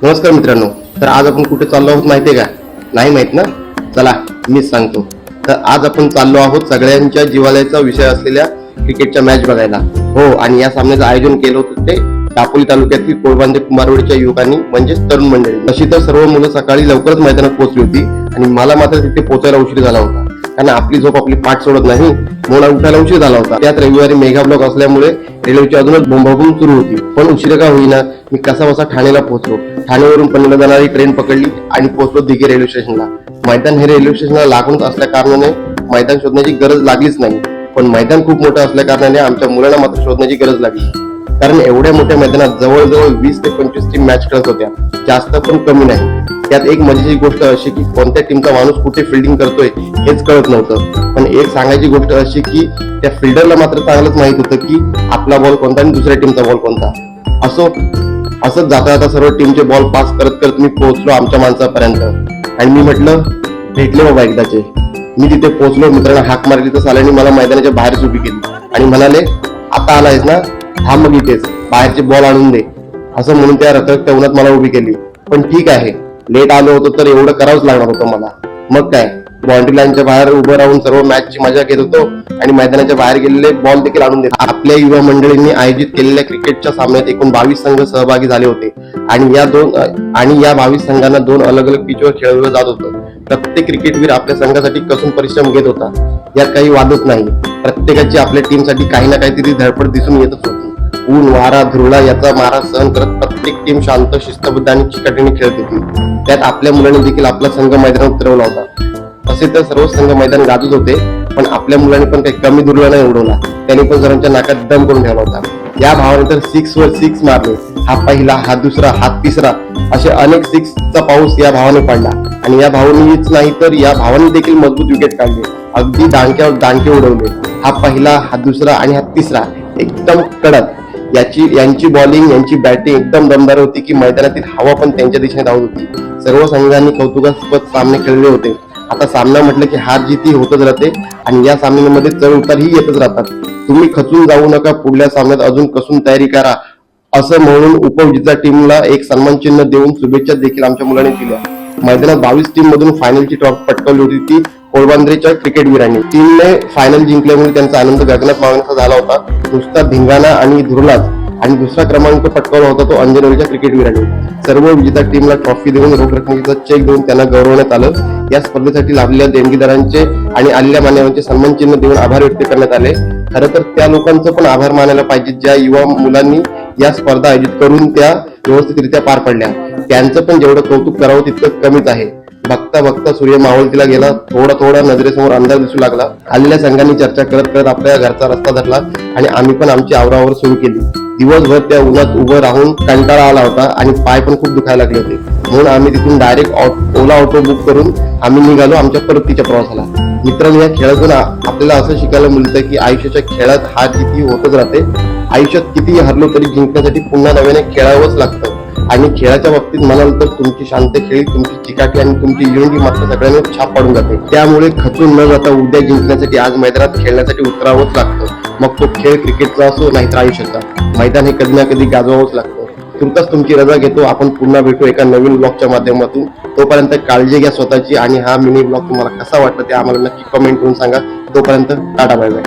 नमस्कार मित्रांनो. तर आज आपण कुठे चाललो आहोत माहितीये का? नाही माहित ना? चला मीच सांगतो. तर आज आपण चाललो आहोत सगळ्यांच्या जिव्हाळ्याचा विषय असलेल्या क्रिकेटच्या मॅच बघायला. हो, आणि या सामन्याचं आयोजन केलं होतं ते दापोली तालुक्यातील कोळबांधे कुंभारवाडीच्या युवकांनी म्हणजेच तरुण मंडळी. तशी तर सर्व मुलं सकाळी लवकरच मैदानात पोहोचली होती आणि मला मात्र तिथे पोहोचायला उशीर झाला होता, कारण आपली झोप आपली पाठ सोडत नाही. मला उठायला उशीर झाला होता. त्यात रविवारी मेगा ब्लॉक असल्यामुळे रेल्वेची अजूनच बोंबाबोंब सुरू होती. पण उशीर का होईना मी कसा बसा ठाण्याला पोहोचलो. ठाण्यावरून पनवेलला जाणारी ट्रेन पकडली आणि पोहोचलो दिघे रेल्वे स्टेशनला. मैदान हे रेल्वे स्टेशनला लागूनच असल्या कारणाने मैदान शोधण्याची गरज लागलीच नाही. पण मैदान खूप मोठं असल्या कारणाने आमच्या मुलांना मात्र शोधण्याची गरज लागली, कारण एवढ्या मोठ्या मैदानात जवळजवळ 20 ते 25 टीम मॅच खेळत होत्या, जास्त पण कमी नाही. त्यात एक मजेची गोष्ट अशी की कोणत्या टीमचा माणूस कुठे फिल्डिंग करतोय हेच कळत नव्हतं. पण एक सांगायची गोष्ट अशी की त्या फिल्डरला मात्र चांगलंच माहित होतं की आपला बॉल कोणता आणि दुसऱ्या टीमचा बॉल कोणता. असंच जाता जाता सर्व टीमचे बॉल पास करत करत मी पोहोचलो आमच्या माणसापर्यंत. आणि मी म्हटलं भेटले बाबा एकदाचे. मी तिथे पोहोचलो. मित्रांना हाक मारली तर साल्याने मला मैदानाच्या बाहेर उभी केली आणि म्हणाले, आता आलायस ना, हा मग इथेच बाहेरचे बॉल आणून दे, असं म्हणून त्या रखरखत्या उन्हात मला उभी केली. पण ठीक आहे, लेट आलो होतो तर एवढं करावंच लागणार होतं मला. मग काय, बाउंड्री लाईनच्या बाहेर उभं राहून सर्व मॅचची मजा घेत होतो आणि मैदानाच्या बाहेर गेलेले बॉल देखील आणून देत. आपल्या युवा मंडळींनी आयोजित केलेल्या क्रिकेटच्या सामन्यात एकूण 22 संघ सहभागी झाले होते आणि या 22 संघांना 2 अलग अलग पिचवर खेळवलं जात होतं. प्रत्येक क्रिकेटवीर आपल्या संघासाठी कसून परिश्रम घेत होता, यात काही वादच नाही. प्रत्येकाची आपल्या टीमसाठी काही ना काहीतरी धडपड दिसून येतच होती. ऊन, वारा, धुरळा याचा मारा सहन करत प्रत्येक टीम शांत, शिस्तबद्ध आणि चिकाटीने खेळत होती. त्यात आपल्या मुलांनी देखील आपला संघ मैदानात उतरवला होता. तसे तर सर्व संघ मैदान गाजत होते, पण आपल्या मुलांनी पण काही कमी दुर्ला नाही उडवला. त्यांनी पण सर्वांच्या नाकात दम करून ठेवला होता. या भावाने तर 6 वर 6 मारले. हा पहिला, हा दुसरा, हा तिसरा, असे अनेक 6चा पाऊस या भावाने पडला. आणि या भावानेच नाही तर या भावाने देखील मजबूत विकेट काढले, अगदी दांडक्यावर दांडके उडवले. हा पहिला, हा दुसरा आणि हा तिसरा एकदम कडक. यांची बॉलिंग, यांची बॅटिंग एकदम दमदार होती की मैदानातील हवा पण त्यांच्या दिशेने धावत होती. सर्व संघांनी कौतुकास्पद सामने खेळले होते. आता सामना म्हटलं की हार जीत ही होतच राहते आणि या सामन्यामध्ये चढ उतार ही येतच राहतात. तुम्ही खचून जाऊ नका, पुढल्या सामन्यात अजून कसून तयारी करा, असं म्हणून उपविजेत्या टीमला एक सन्मान चिन्ह देऊन शुभेच्छा देखील आमच्या मुलांनी दिल्या. मैदानात 22 टीम मधून फायनलची ट्रॉफी पटकावली होती ती कोळबांधेच्या क्रिकेटवीरांनी. टीमने फायनल जिंकल्यामुळे त्यांचा आनंद गगनात मावण्याचा झाला होता. नुसता धिंगाणा आणि धुरलाच. आणि दुसरा क्रमांक पटकावला होता तो अंजनवाडीच्या क्रिकेटवीरांनी. सर्व विजेत्या टीमला ट्रॉफी देऊन रोख रकमेचा चेक देऊन त्यांना गौरवण्यात आलं. या स्पर्धेसाठी लाभलेल्या देणगीदारांचे आणि आलेल्या मान्यवरांचे सन्मान चिन्ह देऊन आभार व्यक्त करण्यात आले. खरं तर त्या लोकांचं पण आभार मानायला पाहिजे ज्या युवा मुलांनी या स्पर्धा आयोजित करून त्या व्यवस्थितरित्या पार पडल्या. त्यांचं पण जेवढं कौतुक करावं तितकं कमीच आहे. बघता बघता सूर्य मावळतीला गेला. थोडा नजरेसमोर अंदाज दिसू लागला. आलेल्या संघांनी चर्चा करत करत आपल्या घरचा रस्ता धरला आणि आम्ही पण आमची आवरावर सुरू केली. दिवसभर त्या उन्हात उभं राहून कंटाळा आला होता आणि पाय पण खूप दुखायला लागले होते. म्हणून आम्ही तिथून डायरेक्ट ओला ऑटो बुक करून आम्ही निघालो आमच्या परतीच्या प्रवासाला. मित्रांनो, या खेळातून आपल्याला असं शिकायला मिळतं की आयुष्याच्या खेळात हार जिती होतच राहते. आयुष्यात कितीही हरलो तरी जिंकण्यासाठी पुन्हा नव्याने खेळावंच लागतं. आणि खेळाच्या बाबतीत म्हणाल तर तुमची शांत खेळी, तुमची चिकाटी आणि तुमची युनिटी मात्र सगळ्यांना छाप पाडून जाते. त्यामुळे खचून न जाता उद्या जिंकण्यासाठी आज मैदानात खेळण्यासाठी उतरावंच लागतं. मग तो खेळ क्रिकेटचा असो नाहीतर आयुष्याचा, मैदान हे कधी ना कधी गाजवावंच लागतं. तुर्तास तुमची रजा घेतो. आपण पुन्हा भेटू एका नवीन ब्लॉगच्या माध्यमातून. तोपर्यंत काळजी घ्या स्वतःची. आणि हा मिनी ब्लॉग तुम्हाला कसा वाटला ते आम्हाला नक्की कमेंट करून सांगा. तोपर्यंत टाटा बाय बाय.